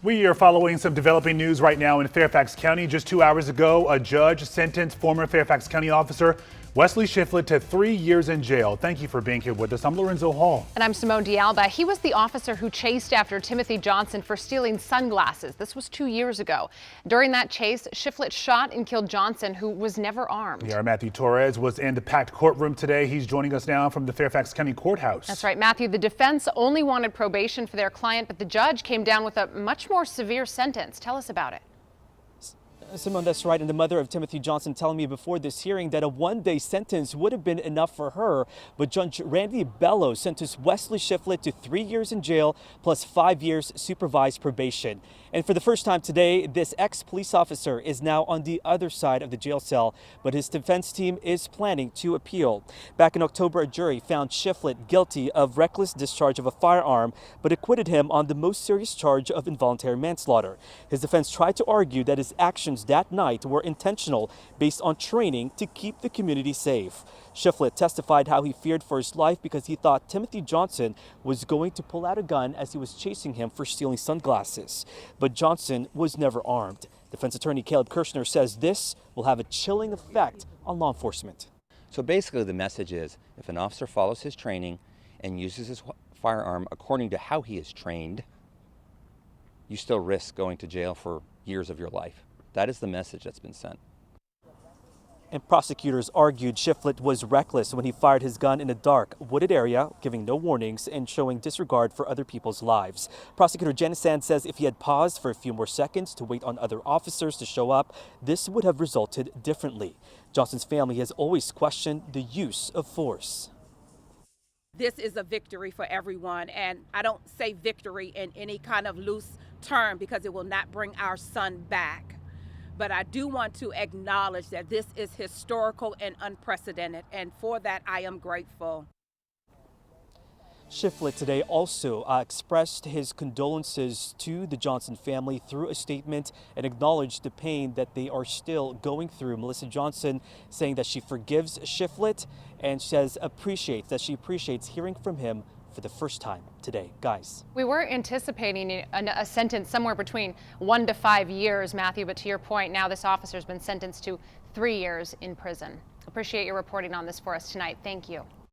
We are following some developing news right now in Fairfax County. Just 2 hours ago, a judge sentenced former Fairfax County officer Wesley Shifflett to 3 years in jail. Thank you for being here with us. I'm Lorenzo Hall. And I'm Simone D'Alba. He was the officer who chased after Timothy Johnson for stealing sunglasses. This was 2 years ago. During that chase, Shifflett shot and killed Johnson, who was never armed. Yeah, Matthew Torres was in the packed courtroom today. He's joining us now from the Fairfax County Courthouse. That's right, Matthew. The defense only wanted probation for their client, but the judge came down with a much more severe sentence. Tell us about it. Simone, that's right. And the mother of Timothy Johnson telling me before this hearing that a one-day sentence would have been enough for her. But Judge Randy Bellows sentenced Wesley Shifflett to 3 years in jail plus 5 years supervised probation. And for the first time today, this ex-police officer is now on the other side of the jail cell, but his defense team is planning to appeal. Back in October, a jury found Shifflett guilty of reckless discharge of a firearm, but acquitted him on the most serious charge of involuntary manslaughter. His defense tried to argue that his actions that night were intentional based on training to keep the community safe. Shifflett testified how he feared for his life because he thought Timothy Johnson was going to pull out a gun as he was chasing him for stealing sunglasses. But Johnson was never armed. Defense attorney Caleb Kirshner says this will have a chilling effect on law enforcement. So basically the message is, if an officer follows his training and uses his firearm according to how he is trained, you still risk going to jail for years of your life. That is the message that's been sent. And prosecutors argued Shifflett was reckless when he fired his gun in a dark, wooded area, giving no warnings and showing disregard for other people's lives. Prosecutor Janice Sand says if he had paused for a few more seconds to wait on other officers to show up, this would have resulted differently. Johnson's family has always questioned the use of force. This is a victory for everyone, and I don't say victory in any kind of loose term because it will not bring our son back. But I do want to acknowledge that this is historical and unprecedented, and for that I am grateful. Shifflett today also expressed his condolences to the Johnson family through a statement and acknowledged the pain that they are still going through. Melissa Johnson saying that she forgives Shifflett and says she appreciates hearing from him for the first time today. Guys. We were anticipating a sentence somewhere between 1 to 5 years, Matthew, but to your point, now this officer's been sentenced to 3 years in prison. Appreciate your reporting on this for us tonight. Thank you.